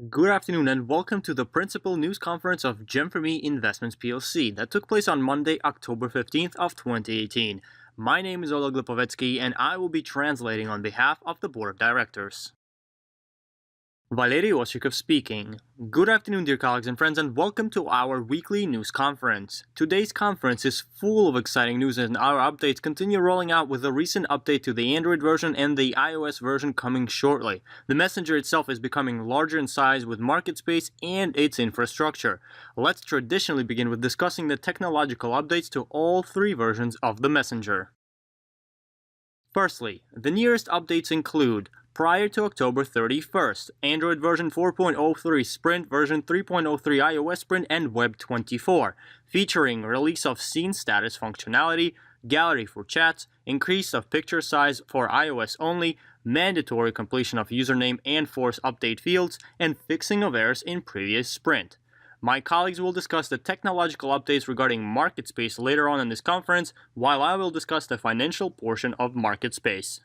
Good afternoon and welcome to the Principal News Conference of GEM4ME Investments PLC that took place on Monday, October 15th of 2018. My name is Oleg Lipovetsky and I will be translating on behalf of the Board of Directors. Valery Oshikov speaking. Good afternoon, dear colleagues and friends, and welcome to our weekly news conference. Today's conference is full of exciting news, and our updates continue rolling out with a recent update to the Android version and the iOS version coming shortly. The Messenger itself is becoming larger in size with market space and its infrastructure. Let's traditionally begin with discussing the technological updates to all three versions of the Messenger. Firstly, the nearest updates include: prior to October 31st, Android version 4.03 Sprint, version 3.03 iOS Sprint, and Web 24, featuring release of scene status functionality, gallery for chats, increase of picture size for iOS only, mandatory completion of username and force update fields, and fixing of errors in previous Sprint. My colleagues will discuss the technological updates regarding market space later on in this conference, while I will discuss the financial portion of market space.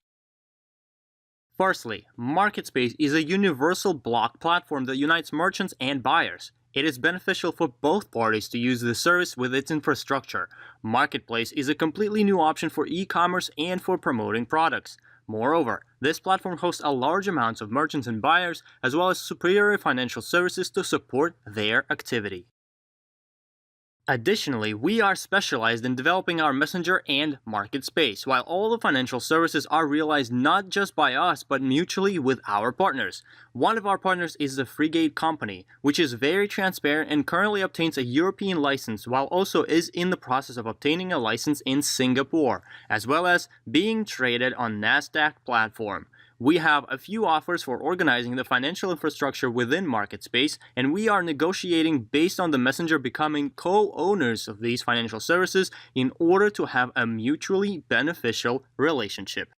Firstly, MarketSpace is a universal block platform that unites merchants and buyers. It is beneficial for both parties to use the service with its infrastructure. Marketplace is a completely new option for e-commerce and for promoting products. Moreover, this platform hosts a large amount of merchants and buyers, as well as superior financial services to support their activity. Additionally, we are specialized in developing our Messenger and market space, while all the financial services are realized not just by us, but mutually with our partners. One of our partners is the Frigate Company, which is very transparent and currently obtains a European license, while also is in the process of obtaining a license in Singapore, as well as being traded on Nasdaq platform. We have a few offers for organizing the financial infrastructure within MarketSpace, and we are negotiating based on the Messenger becoming co-owners of these financial services in order to have a mutually beneficial relationship.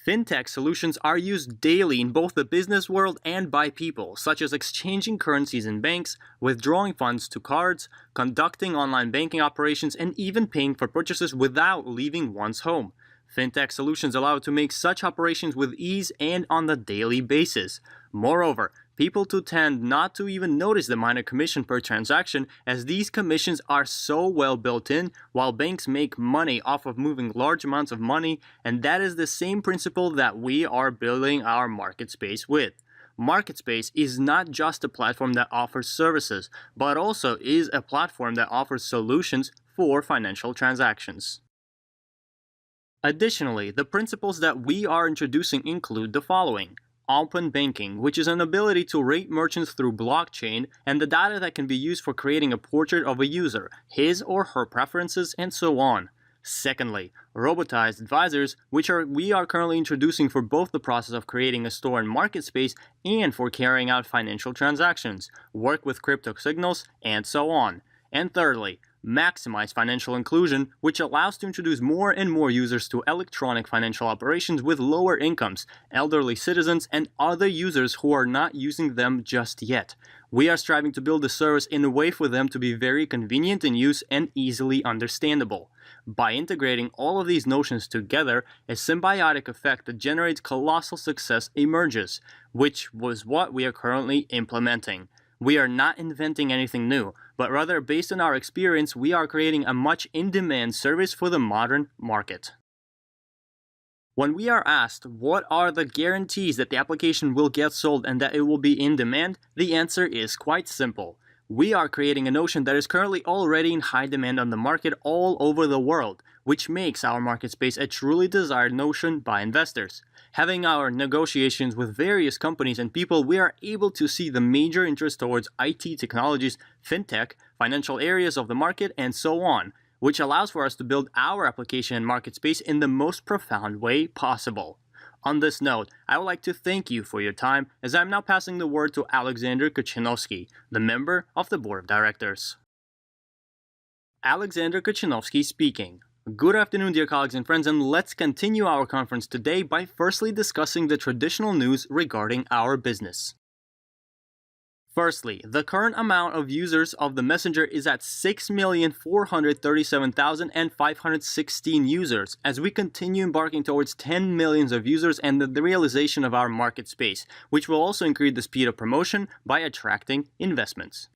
Fintech solutions are used daily in both the business world and by people, such as exchanging currencies in banks, withdrawing funds to cards, conducting online banking operations, and even paying for purchases without leaving one's home. Fintech solutions allow to make such operations with ease and on the daily basis. Moreover, people tend not to even notice the minor commission per transaction, as these commissions are so well built in, while banks make money off of moving large amounts of money, and that is the same principle that we are building our market space with. MarketSpace is not just a platform that offers services, but also is a platform that offers solutions for financial transactions. Additionally, the principles that we are introducing include the following: open banking, which is an ability to rate merchants through blockchain and the data that can be used for creating a portrait of a user, his or her preferences, and so on. Secondly, robotized advisors, which we are currently introducing for both the process of creating a store and market space and for carrying out financial transactions, work with crypto signals, and so on. And thirdly, maximize financial inclusion, which allows to introduce more and more users to electronic financial operations with lower incomes, elderly citizens, and other users who are not using them just yet. We are striving to build the service in a way for them to be very convenient in use and easily understandable. By integrating all of these notions together, a symbiotic effect that generates colossal success emerges, which was what we are currently implementing. We are not inventing anything new, but rather based on our experience, we are creating a much in-demand service for the modern market. When we are asked what are the guarantees that the application will get sold and that it will be in demand, the answer is quite simple. We are creating a notion that is currently already in high demand on the market all over the world, which makes our market space a truly desired notion by investors. Having our negotiations with various companies and people, we are able to see the major interest towards IT technologies, fintech, financial areas of the market, and so on, which allows for us to build our application and market space in the most profound way possible. On this note, I would like to thank you for your time, as I am now passing the word to Alexander Kuchinovsky, the member of the Board of Directors. Alexander Kuchinovsky speaking. Good afternoon, dear colleagues and friends, and let's continue our conference today by firstly discussing the traditional news regarding our business. Firstly, the current amount of users of the Messenger is at 6,437,516 users, as we continue embarking towards 10 millions of users and the realization of our market space, which will also increase the speed of promotion by attracting investments.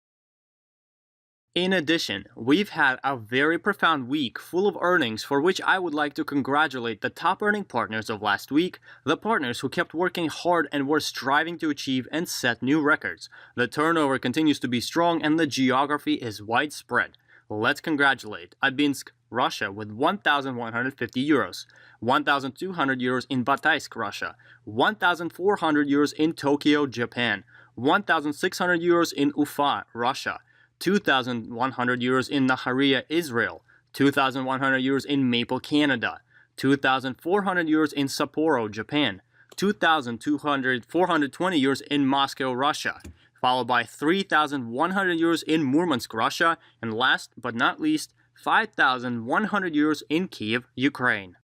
In addition, we've had a very profound week full of earnings for which I would like to congratulate the top earning partners of last week, the partners who kept working hard and were striving to achieve and set new records. The turnover continues to be strong and the geography is widespread. Let's congratulate Abinsk, Russia with 1,150 euros, 1,200 euros in Bataysk, Russia, 1,400 euros in Tokyo, Japan, 1,600 euros in Ufa, Russia, 2,100 euros in Nahariya, Israel, 2,100 euros in Maple, Canada, 2,400 euros in Sapporo, Japan, 420 euros in Moscow, Russia, followed by 3,100 euros in Murmansk, Russia, and last but not least, 5,100 euros in Kiev, Ukraine.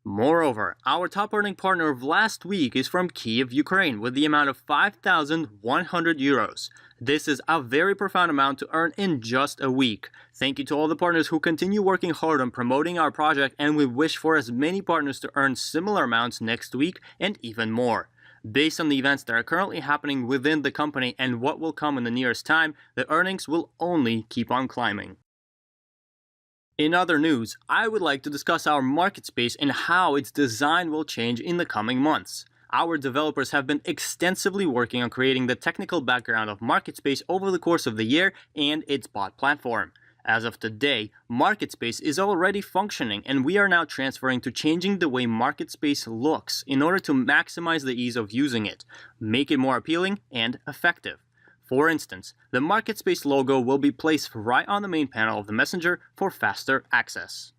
Moreover, our top earning partner of last week is from Kiev, Ukraine, with the amount of 5,100 euros. This is a very profound amount to earn in just a week. Thank you to all the partners who continue working hard on promoting our project, and we wish for as many partners to earn similar amounts next week and even more. Based on the events that are currently happening within the company and what will come in the nearest time, the earnings will only keep on climbing. In other news, I would like to discuss our market space and how its design will change in the coming months. Our developers have been extensively working on creating the technical background of MarketSpace over the course of the year and its bot platform. As of today, MarketSpace is already functioning, and we are now transferring to changing the way MarketSpace looks in order to maximize the ease of using it, make it more appealing and effective. For instance, the MarketSpace logo will be placed right on the main panel of the Messenger for faster access.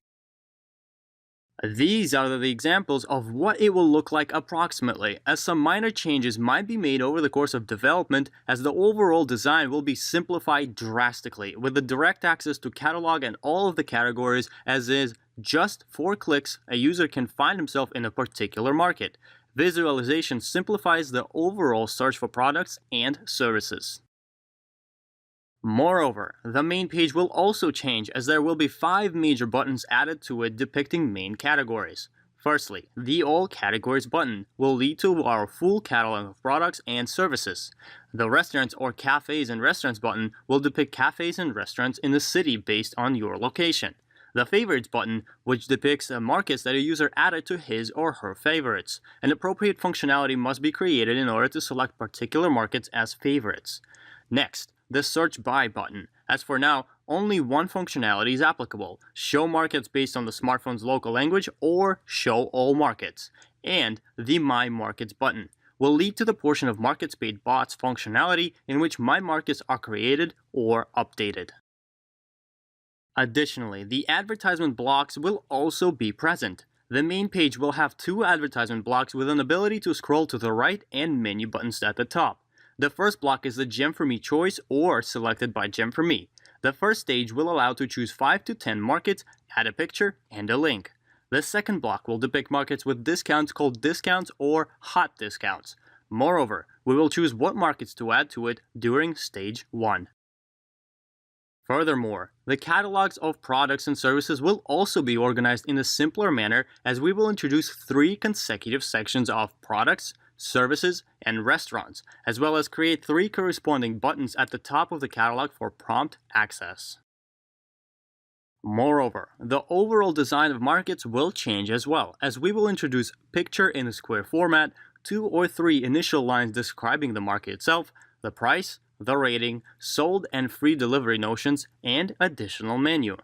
These are the examples of what it will look like approximately, as some minor changes might be made over the course of development, as the overall design will be simplified drastically, with the direct access to catalog and all of the categories, as is just 4 clicks a user can find himself in a particular market. Visualization simplifies the overall search for products and services. Moreover, the main page will also change, as there will be 5 major buttons added to it depicting main categories. Firstly, the All Categories button will lead to our full catalog of products and services. The Restaurants or Cafes and Restaurants button will depict cafes and restaurants in the city based on your location. The Favorites button, which depicts markets that a user added to his or her favorites. An appropriate functionality must be created in order to select particular markets as favorites. Next, the Search By button. As for now, only one functionality is applicable: show markets based on the smartphone's local language or show all markets. And the My Markets button will lead to the portion of MarketSpace bots functionality in which My Markets are created or updated. Additionally, the advertisement blocks will also be present. The main page will have 2 advertisement blocks with an ability to scroll to the right and menu buttons at the top. The first block is the GEM4ME choice, or selected by GEM4ME. The first stage will allow to choose 5 to 10 markets, add a picture, and a link. The second block will depict markets with discounts called discounts or hot discounts. Moreover, we will choose what markets to add to it during stage 1. Furthermore, the catalogs of products and services will also be organized in a simpler manner, as we will introduce 3 consecutive sections of products, services, and restaurants, as well as create 3 corresponding buttons at the top of the catalog for prompt access. Moreover, the overall design of markets will change as well, as we will introduce picture in a square format, 2 or 3 initial lines describing the market itself, the price, the rating, sold and free delivery notions, and additional menu.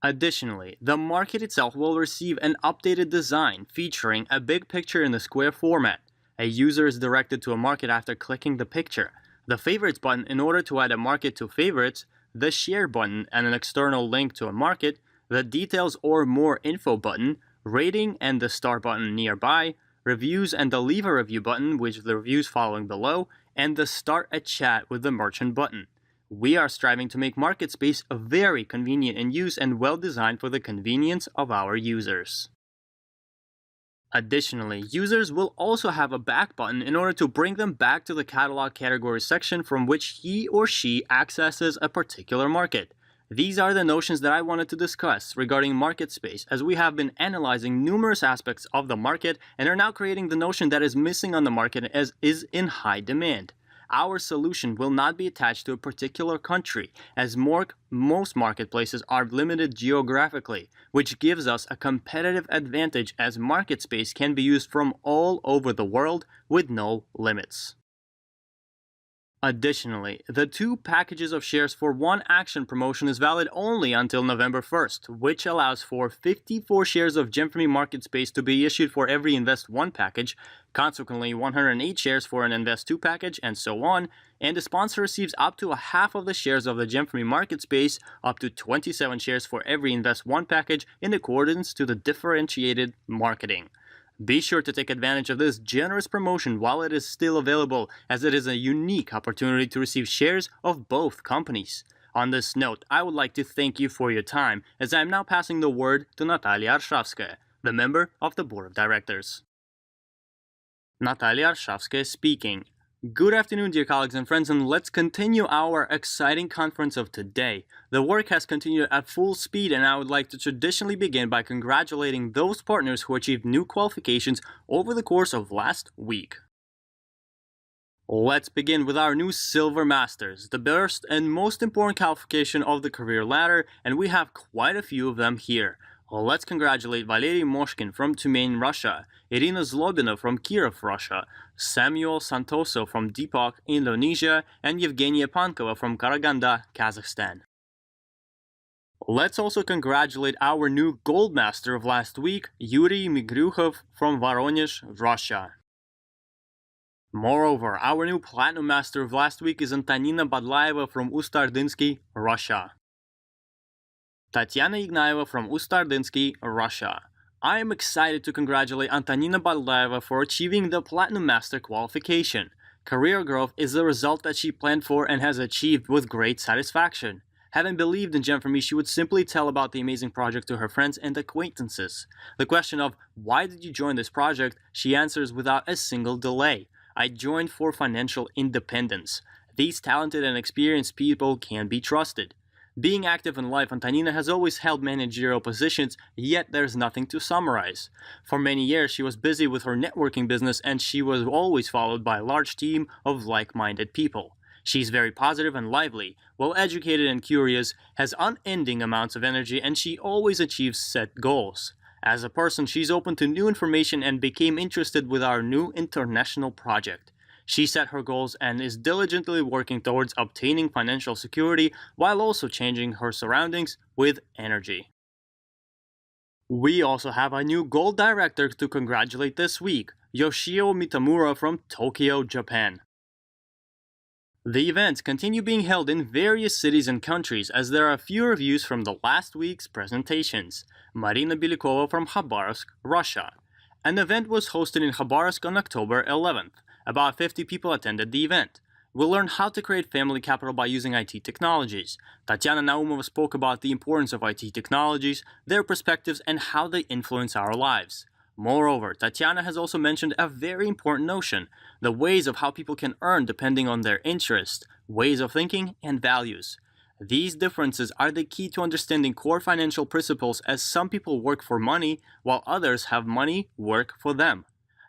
Additionally, the market itself will receive an updated design featuring a big picture in the square format. A user is directed to a market after clicking the picture, the Favorites button in order to add a market to favorites, the Share button and an external link to a market, the Details or More Info button, Rating and the Star button nearby, Reviews and the Leave a Review button, with the reviews following below, and the Start a Chat with the Merchant button. We are striving to make MarketSpace very convenient in use and well designed for the convenience of our users. Additionally, users will also have a back button in order to bring them back to the catalog category section from which he or she accesses a particular market. These are the notions that I wanted to discuss regarding market space, as we have been analyzing numerous aspects of the market and are now creating the notion that is missing on the market as is in high demand. Our solution will not be attached to a particular country, as most marketplaces are limited geographically, which gives us a competitive advantage as market space can be used from all over the world with no limits. Additionally, the 2 packages of shares for 1 action promotion is valid only until November 1st, which allows for 54 shares of GEM4ME market space to be issued for every Invest 1 package, consequently 108 shares for an Invest 2 package, and so on, and the sponsor receives up to a half of the shares of the GEM4ME market space, up to 27 shares for every Invest 1 package in accordance to the differentiated marketing. Be sure to take advantage of this generous promotion while it is still available, as it is a unique opportunity to receive shares of both companies. On this note, I would like to thank you for your time, as I am now passing the word to Natalia Arshavskaya, the member of the Board of Directors. Natalia Arshavskaya speaking. Good afternoon, dear colleagues and friends, and let's continue our exciting conference of today. The work has continued at full speed, and I would like to traditionally begin by congratulating those partners who achieved new qualifications over the course of last week. Let's begin with our new Silver Masters, the first and most important qualification of the career ladder, and we have quite a few of them here. Let's congratulate Valery Moshkin from Tyumen, Russia, Irina Zlobina from Kiev, Russia, Samuel Santoso from Depok, Indonesia, and Evgenia Pankova from Karaganda, Kazakhstan. Let's also congratulate our new Gold Master of last week, Yuri Migryukhov from Voronezh, Russia. Moreover, our new Platinum Master of last week is Antonina Badlaeva from Ustardinsky, Russia. Tatiana Ignaeva from Ustardinsky, Russia. I am excited to congratulate Antonina Badlaeva for achieving the Platinum Master qualification. Career growth is the result that she planned for and has achieved with great satisfaction. Having believed in GEM4ME, she would simply tell about the amazing project to her friends and acquaintances. The question of, why did you join this project, she answers without a single delay. I joined for financial independence. These talented and experienced people can be trusted. Being active in life, Antonina has always held managerial positions, yet there's nothing to summarize. For many years, she was busy with her networking business, and she was always followed by a large team of like-minded people. She's very positive and lively, well-educated and curious, has unending amounts of energy, and she always achieves set goals. As a person, she's open to new information and became interested with our new international project. She set her goals and is diligently working towards obtaining financial security while also changing her surroundings with energy. We also have a new Gold Director to congratulate this week, Yoshio Mitamura from Tokyo, Japan. The events continue being held in various cities and countries, as there are a few reviews from the last week's presentations. Marina Belikova from Khabarovsk, Russia. An event was hosted in Khabarovsk on October 11th. About 50 people attended the event. We'll learn how to create family capital by using IT technologies. Tatiana Naumova spoke about the importance of IT technologies, their perspectives, and how they influence our lives. Moreover, Tatiana has also mentioned a very important notion, the ways of how people can earn depending on their interest, ways of thinking, and values. These differences are the key to understanding core financial principles, as some people work for money, while others have money work for them.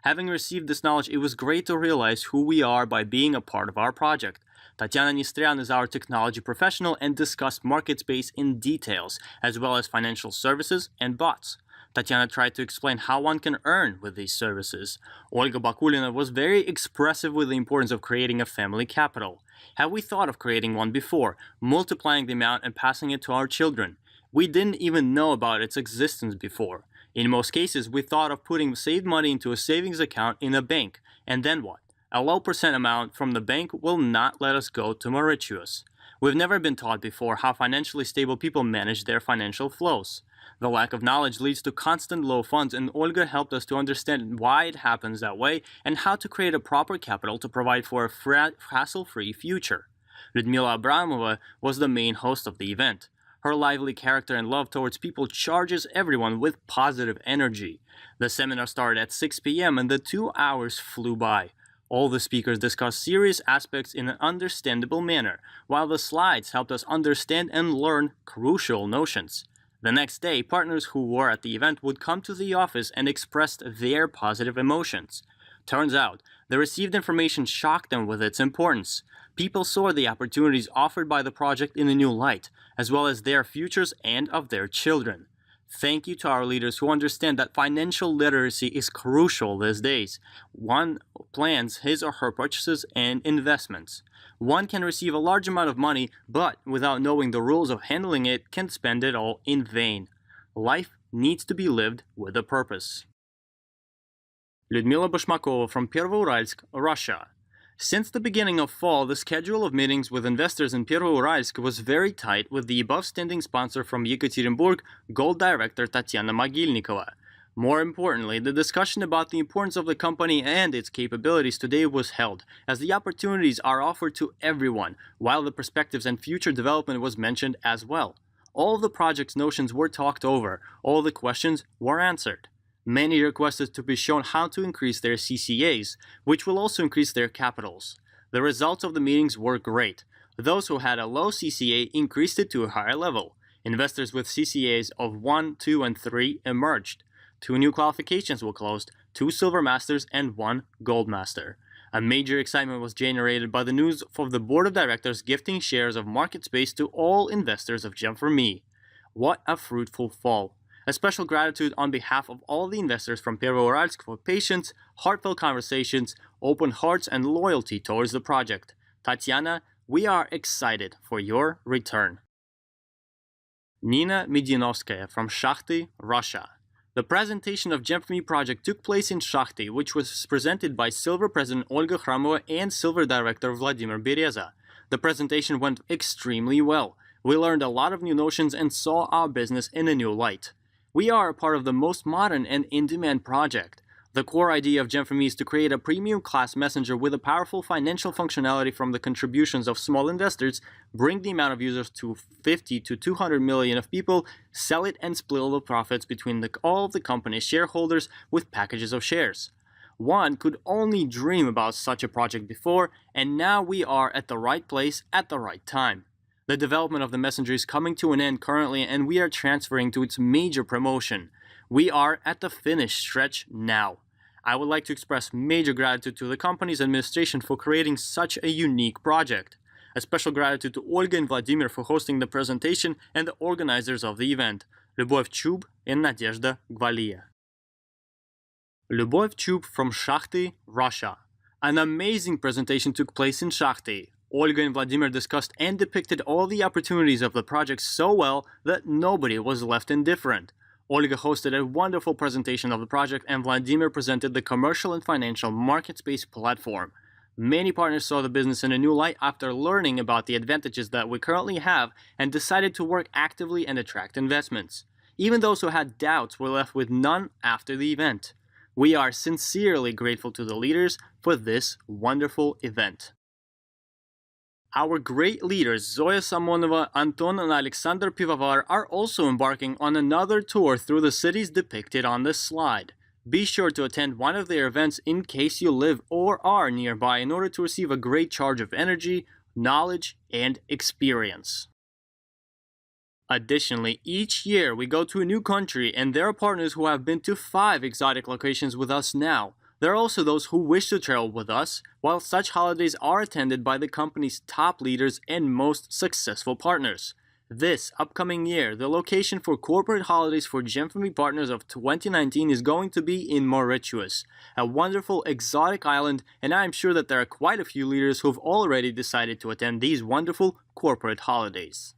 Having received this knowledge, it was great to realize who we are by being a part of our project. Tatiana Nistrian is our technology professional and discussed market space in details, as well as financial services and bots. Tatiana tried to explain how one can earn with these services. Olga Bakulina was very expressive with the importance of creating a family capital. Have we thought of creating one before, multiplying the amount and passing it to our children? We didn't even know about its existence before. In most cases, we thought of putting saved money into a savings account in a bank, and then what? A low percent amount from the bank will not let us go to Mauritius. We've never been taught before how financially stable people manage their financial flows. The lack of knowledge leads to constant low funds, and Olga helped us to understand why it happens that way and how to create a proper capital to provide for a hassle-free future. Ludmila Abramova was the main host of the event. Her lively character and love towards people charges everyone with positive energy. The seminar started at 6 p.m. and the 2 hours flew by. All the speakers discussed serious aspects in an understandable manner, while the slides helped us understand and learn crucial notions. The next day, partners who were at the event would come to the office and express their positive emotions. Turns out, the received information shocked them with its importance. People saw the opportunities offered by the project in a new light, as well as their futures and of their children. Thank you to our leaders who understand that financial literacy is crucial these days. One plans his or her purchases and investments. One can receive a large amount of money, but without knowing the rules of handling it, can spend it all in vain. Life needs to be lived with a purpose. Lyudmila Bashmakova from Pervouralsk, Russia. Since the beginning of fall, the schedule of meetings with investors in Pervouralsk was very tight, with the above standing sponsor from Yekaterinburg, Gold Director Tatiana Mogilnikova. More importantly, the discussion about the importance of the company and its capabilities today was held, as the opportunities are offered to everyone, while the perspectives and future development was mentioned as well. All of the project's notions were talked over, all the questions were answered. Many requested to be shown how to increase their CCAs, which will also increase their capitals. The results of the meetings were great. Those who had a low CCA increased it to a higher level. Investors with CCAs of 1, 2, and 3 emerged. 2 new qualifications were closed, 2 Silver Masters and 1 Gold Master. A major excitement was generated by the news of the Board of Directors gifting shares of market space to all investors of GEM4ME. What a fruitful fall! A special gratitude on behalf of all the investors from Pervouralsk for patience, heartfelt conversations, open hearts, and loyalty towards the project. Tatiana, we are excited for your return. Nina Medinovskaya from Shakhty, Russia. The presentation of GEM4ME project took place in Shakhty, which was presented by Silver President Olga Khramova and Silver Director Vladimir Bereza. The presentation went extremely well. We learned a lot of new notions and saw our business in a new light. We are a part of the most modern and in-demand project. The core idea of GEM4ME is to create a premium class messenger with a powerful financial functionality from the contributions of small investors, bring the amount of users to 50 to 200 million of people, sell it and split all the profits between all of the company's shareholders with packages of shares. One could only dream about such a project before, and now we are at the right place at the right time. The development of the messenger is coming to an end currently, and we are transferring to its major promotion. We are at the finish stretch now. I would like to express major gratitude to the company's administration for creating such a unique project. A special gratitude to Olga and Vladimir for hosting the presentation and the organizers of the event. Любовь Chub and Nadezhda Gvalia. Любовь Chub from Shakhty, Russia. An amazing presentation took place in Shakhty. Olga and Vladimir discussed and depicted all the opportunities of the project so well that nobody was left indifferent. Olga hosted a wonderful presentation of the project, and Vladimir presented the commercial and financial market space platform. Many partners saw the business in a new light after learning about the advantages that we currently have and decided to work actively and attract investments. Even those who had doubts were left with none after the event. We are sincerely grateful to the leaders for this wonderful event. Our great leaders Zoya Samonova, Anton and Alexander Pivovar are also embarking on another tour through the cities depicted on this slide. Be sure to attend one of their events in case you live or are nearby in order to receive a great charge of energy, knowledge, and experience. Additionally, each year we go to a new country, and there are partners who have been to 5 exotic locations with us now. There are also those who wish to travel with us, while such holidays are attended by the company's top leaders and most successful partners. This upcoming year, the location for corporate holidays for GEM4ME partners of 2019 is going to be in Mauritius, a wonderful exotic island, and I am sure that there are quite a few leaders who have already decided to attend these wonderful corporate holidays.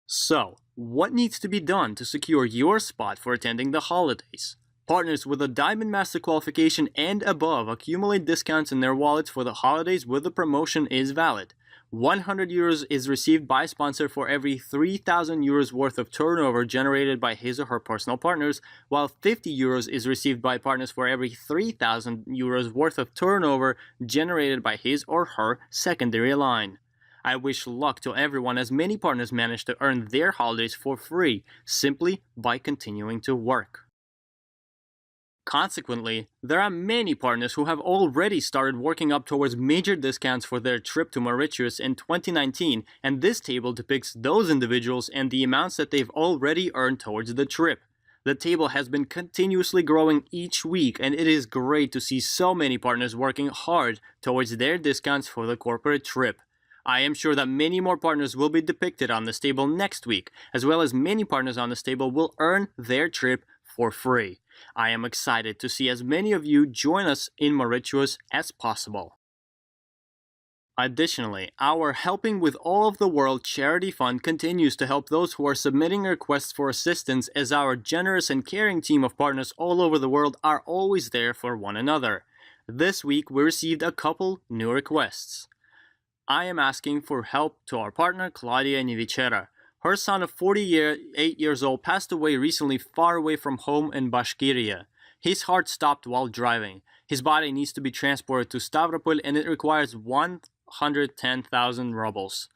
So, what needs to be done to secure your spot for attending the holidays? Partners with a Diamond Master qualification and above accumulate discounts in their wallets for the holidays with the promotion is valid. 100 euros is received by a sponsor for every 3,000 euros worth of turnover generated by his or her personal partners, while 50 euros is received by partners for every 3,000 euros worth of turnover generated by his or her secondary line. I wish luck to everyone as many partners manage to earn their holidays for free simply by continuing to work. Consequently, there are many partners who have already started working up towards major discounts for their trip to Mauritius in 2019, and this table depicts those individuals and the amounts that they've already earned towards the trip. The table has been continuously growing each week, and it is great to see so many partners working hard towards their discounts for the corporate trip. I am sure that many more partners will be depicted on this table next week, as well as many partners on this table will earn their trip for free. I am excited to see as many of you join us in Mauritius as possible. Additionally, our Helping with All of the World charity fund continues to help those who are submitting requests for assistance, as our generous and caring team of partners all over the world are always there for one another. This week we received a couple new requests. I am asking for help to our partner Claudia Nivichera. Her son of 48 years old passed away recently far away from home in Bashkiria. His heart stopped while driving. His body needs to be transported to Stavropol and it requires 110,000 rubles.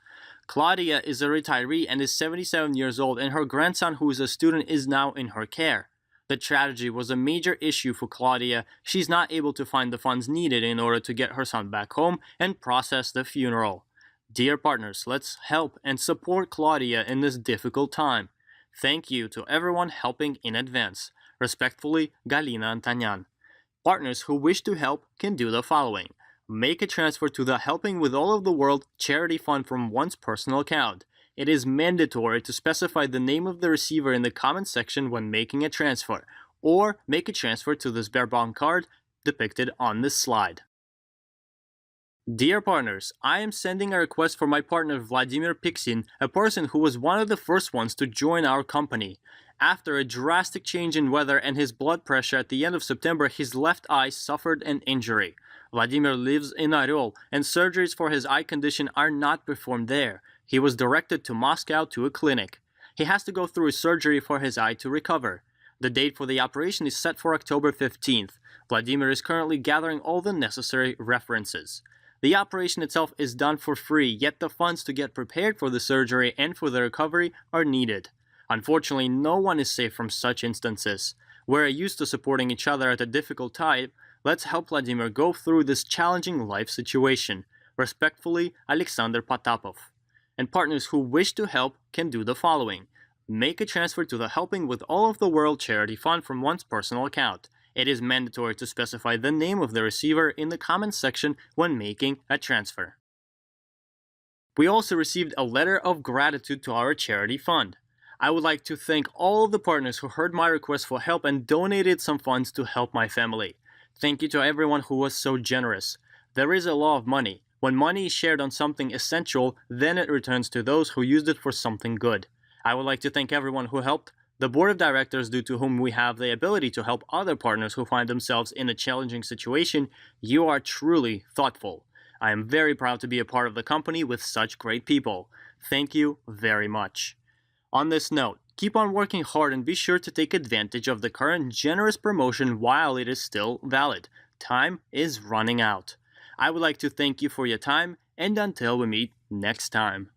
Claudia is a retiree and is 77 years old, and her grandson, who is a student, is now in her care. The tragedy was a major issue for Claudia. She's not able to find the funds needed in order to get her son back home and process the funeral. Dear partners, let's help and support Claudia in this difficult time. Thank you to everyone helping in advance. Respectfully, Galina Antanyan. Partners who wish to help can do the following. Make a transfer to the Helping with All of the World charity fund from one's personal account. It is mandatory to specify the name of the receiver in the comment section when making a transfer, or make a transfer to the Sberbank card depicted on this slide. Dear partners, I am sending a request for my partner Vladimir Piksin, a person who was one of the first ones to join our company. After a drastic change in weather and his blood pressure at the end of September, his left eye suffered an injury. Vladimir lives in Oryol, and surgeries for his eye condition are not performed there. He was directed to Moscow to a clinic. He has to go through a surgery for his eye to recover. The date for the operation is set for October 15th. Vladimir is currently gathering all the necessary references. The operation itself is done for free, yet the funds to get prepared for the surgery and for the recovery are needed. Unfortunately, no one is safe from such instances. We're used to supporting each other at a difficult time. Let's help Vladimir go through this challenging life situation. Respectfully, Alexander Potapov. And partners who wish to help can do the following. Make a transfer to the Helping with All of the World charity fund from one's personal account. It is mandatory to specify the name of the receiver in the comments section when making a transfer. We also received a letter of gratitude to our charity fund. I would like to thank all of the partners who heard my request for help and donated some funds to help my family. Thank you to everyone who was so generous. There is a law of money. When money is shared on something essential, then it returns to those who used it for something good. I would like to thank everyone who helped, the board of directors due to whom we have the ability to help other partners who find themselves in a challenging situation. You are truly thoughtful. I am very proud to be a part of the company with such great people. Thank you very much. On this note, keep on working hard and be sure to take advantage of the current generous promotion while it is still valid. Time is running out. I would like to thank you for your time, and until we meet next time.